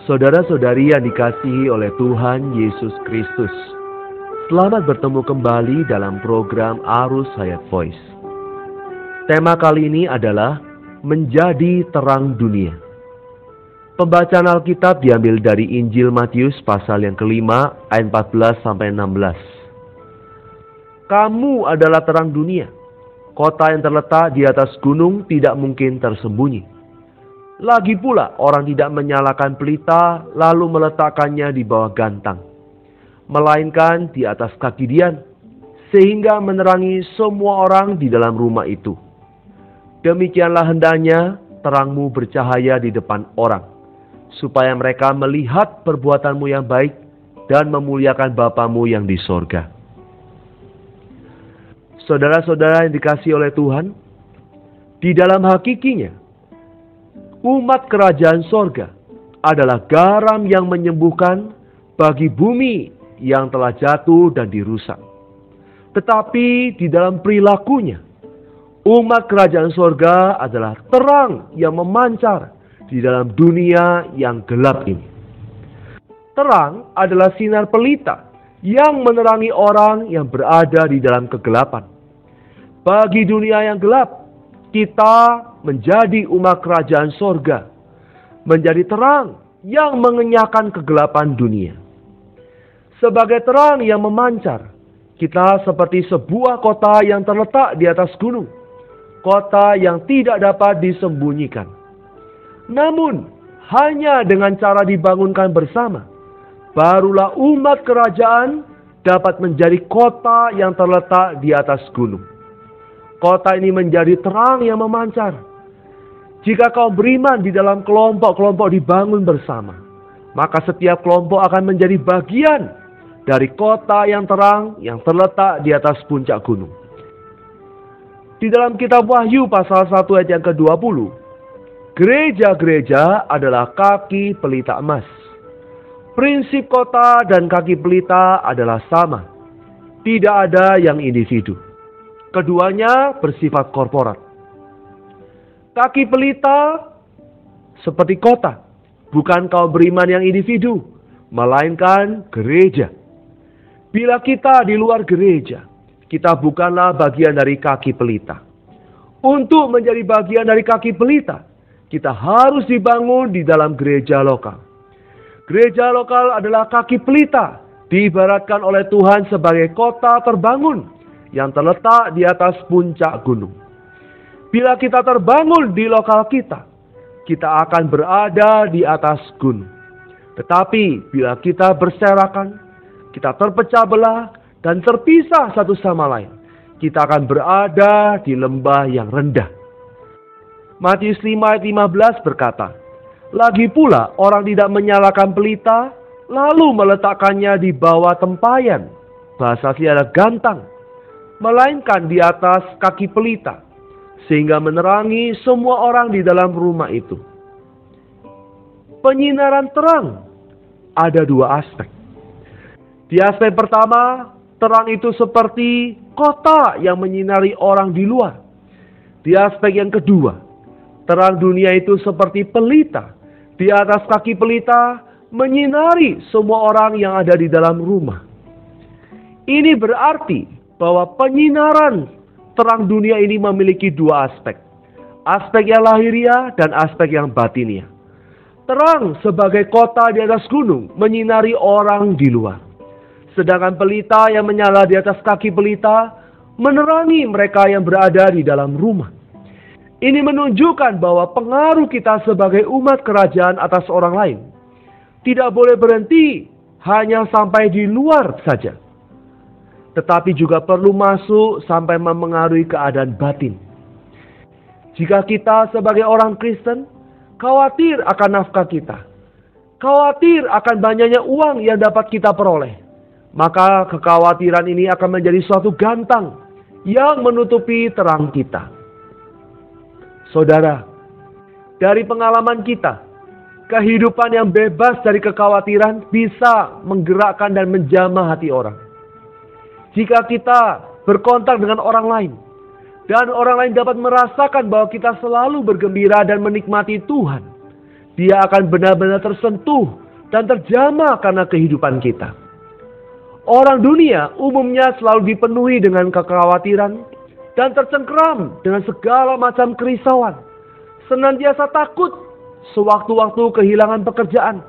Saudara-saudari yang dikasihi oleh Tuhan Yesus Kristus, selamat bertemu kembali dalam program Arus Hayat Voice. Tema kali ini adalah Menjadi Terang Dunia. Pembacaan Alkitab diambil dari Injil Matius pasal yang kelima ayat 14-16. Kamu adalah terang dunia. Kota yang terletak di atas gunung tidak mungkin tersembunyi. Lagi pula orang tidak menyalakan pelita lalu meletakkannya di bawah gantang, melainkan di atas kaki dian, sehingga menerangi semua orang di dalam rumah itu. Demikianlah hendaknya terangmu bercahaya di depan orang, supaya mereka melihat perbuatanmu yang baik dan memuliakan Bapamu yang di sorga. Saudara-saudara yang dikasihi oleh Tuhan, di dalam hakikinya, umat kerajaan sorga adalah garam yang menyembuhkan bagi bumi yang telah jatuh dan dirusak. Tetapi di dalam perilakunya, umat kerajaan sorga adalah terang yang memancar di dalam dunia yang gelap ini. Terang adalah sinar pelita yang menerangi orang yang berada di dalam kegelapan. Bagi dunia yang gelap, kita menjadi umat kerajaan sorga, menjadi terang yang mengenyahkan kegelapan dunia. Sebagai terang yang memancar, kita seperti sebuah kota yang terletak di atas gunung, kota yang tidak dapat disembunyikan. Namun, hanya dengan cara dibangunkan bersama, barulah umat kerajaan dapat menjadi kota yang terletak di atas gunung. Kota ini menjadi terang yang memancar. Jika kau beriman di dalam kelompok-kelompok dibangun bersama, maka setiap kelompok akan menjadi bagian dari kota yang terang yang terletak di atas puncak gunung. Di dalam kitab Wahyu pasal 1 ayat yang ke-20, gereja-gereja adalah kaki pelita emas. Prinsip kota dan kaki pelita adalah sama. Tidak ada yang individu. Keduanya bersifat korporat. Kaki pelita seperti kota, bukan kaum beriman yang individu, melainkan gereja. Bila kita di luar gereja, kita bukanlah bagian dari kaki pelita. Untuk menjadi bagian dari kaki pelita, kita harus dibangun di dalam gereja lokal. Gereja lokal adalah kaki pelita, diibaratkan oleh Tuhan sebagai kota terbangun yang terletak di atas puncak gunung. Bila kita terbangun di lokal kita, kita akan berada di atas gunung. Tetapi bila kita berserakan, kita terpecah belah dan terpisah satu sama lain, kita akan berada di lembah yang rendah. Matius 5 ayat 15 berkata, lagi pula orang tidak menyalakan pelita, lalu meletakkannya di bawah tempayan, bahasa asli adalah gantang, melainkan di atas kaki pelita, sehingga menerangi semua orang di dalam rumah itu. Penyinaran terang ada dua aspek. Di aspek pertama, terang itu seperti kota yang menyinari orang di luar. Di aspek yang kedua, terang dunia itu seperti pelita. Di atas kaki pelita menyinari semua orang yang ada di dalam rumah. Ini berarti bahwa penyinaran terang dunia ini memiliki dua aspek. Aspek yang lahiriah dan aspek yang batiniah. Terang sebagai kota di atas gunung menyinari orang di luar. Sedangkan pelita yang menyala di atas kaki pelita menerangi mereka yang berada di dalam rumah. Ini menunjukkan bahwa pengaruh kita sebagai umat kerajaan atas orang lain tidak boleh berhenti hanya sampai di luar saja, tetapi juga perlu masuk sampai memengaruhi keadaan batin. Jika kita sebagai orang Kristen khawatir akan nafkah kita, khawatir akan banyaknya uang yang dapat kita peroleh, maka kekhawatiran ini akan menjadi suatu gantang yang menutupi terang kita. Saudara, dari pengalaman kita, kehidupan yang bebas dari kekhawatiran bisa menggerakkan dan menjamah hati orang. Jika kita berkontak dengan orang lain, dan orang lain dapat merasakan bahwa kita selalu bergembira dan menikmati Tuhan, Dia akan benar-benar tersentuh dan terjamah karena kehidupan kita. Orang dunia umumnya selalu dipenuhi dengan kekhawatiran dan tercengkeram dengan segala macam kerisauan. Senantiasa takut sewaktu-waktu kehilangan pekerjaan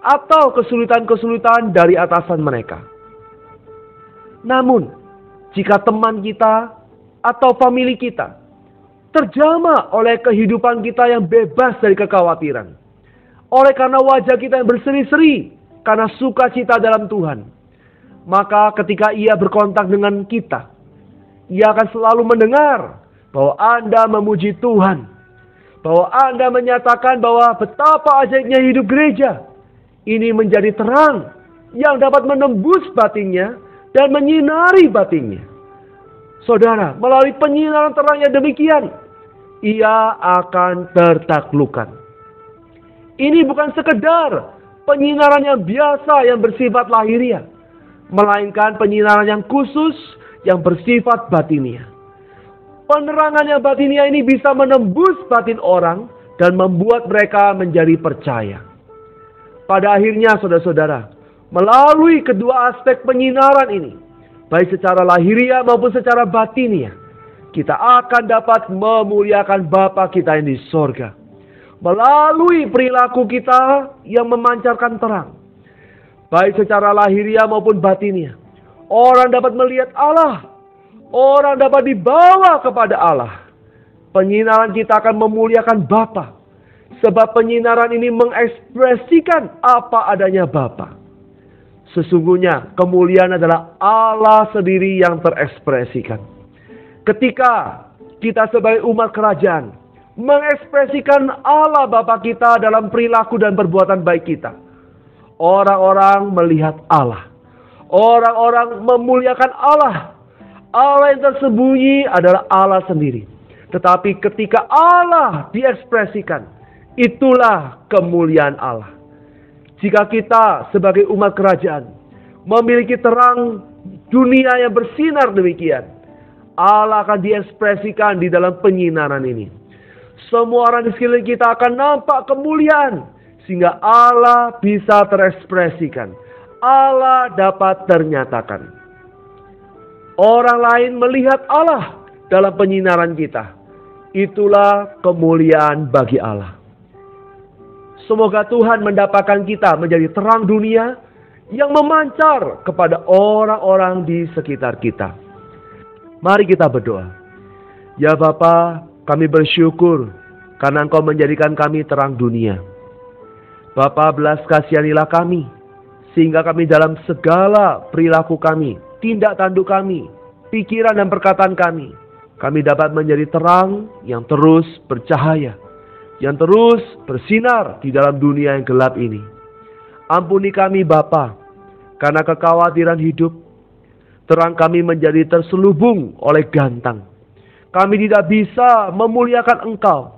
atau kesulitan-kesulitan dari atasan mereka. Namun, jika teman kita atau famili kita terjamah oleh kehidupan kita yang bebas dari kekhawatiran, oleh karena wajah kita yang berseri-seri karena sukacita dalam Tuhan, maka ketika ia berkontak dengan kita, ia akan selalu mendengar bahwa Anda memuji Tuhan, bahwa Anda menyatakan bahwa betapa ajaibnya hidup gereja. Ini menjadi terang yang dapat menembus batinnya dan menyinari batinnya. Saudara, melalui penyinaran terang yang demikian, ia akan tertaklukkan. Ini bukan sekedar penyinaran yang biasa yang bersifat lahiriah, melainkan penyinaran yang khusus yang bersifat batiniah. Penerangan yang batiniah ini bisa menembus batin orang dan membuat mereka menjadi percaya. Pada akhirnya, saudara-saudara, melalui kedua aspek penyinaran ini, baik secara lahiriah maupun secara batiniah, kita akan dapat memuliakan Bapa kita yang di sorga. Melalui perilaku kita yang memancarkan terang, baik secara lahiriah maupun batiniah, orang dapat melihat Allah. Orang dapat dibawa kepada Allah. Penyinaran kita akan memuliakan Bapa. Sebab penyinaran ini mengekspresikan apa adanya Bapa. Sesungguhnya kemuliaan adalah Allah sendiri yang terekspresikan. Ketika kita sebagai umat kerajaan mengekspresikan Allah Bapa kita dalam perilaku dan perbuatan baik kita, orang-orang melihat Allah. Orang-orang memuliakan Allah. Allah yang tersembunyi adalah Allah sendiri. Tetapi ketika Allah diekspresikan, itulah kemuliaan Allah. Jika kita sebagai umat kerajaan memiliki terang dunia yang bersinar demikian, Allah akan diekspresikan di dalam penyinaran ini. Semua orang di sekeliling kita akan nampak kemuliaan, sehingga Allah bisa terekspresikan. Allah dapat ternyatakan. Orang lain melihat Allah dalam penyinaran kita. Itulah kemuliaan bagi Allah. Semoga Tuhan mendapatkan kita menjadi terang dunia yang memancar kepada orang-orang di sekitar kita. Mari kita berdoa. Ya Bapa, kami bersyukur karena Engkau menjadikan kami terang dunia. Bapa, belas kasihanilah kami, sehingga kami dalam segala perilaku kami, tindak tanduk kami, pikiran dan perkataan kami dapat menjadi terang yang terus bercahaya, yang terus bersinar di dalam dunia yang gelap ini. Ampuni kami Bapa, karena kekhawatiran hidup, terang kami menjadi terselubung oleh gantang. Kami tidak bisa memuliakan Engkau.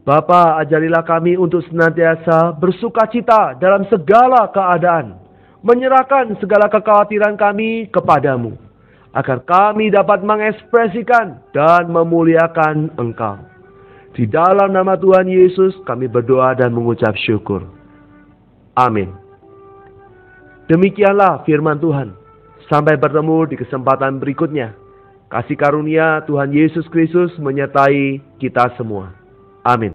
Bapa, ajarilah kami untuk senantiasa bersukacita dalam segala keadaan, menyerahkan segala kekhawatiran kami kepadamu, agar kami dapat mengekspresikan dan memuliakan Engkau. Di dalam nama Tuhan Yesus kami berdoa dan mengucap syukur. Amin. Demikianlah firman Tuhan. Sampai bertemu di kesempatan berikutnya. Kasih karunia Tuhan Yesus Kristus menyertai kita semua. Amin.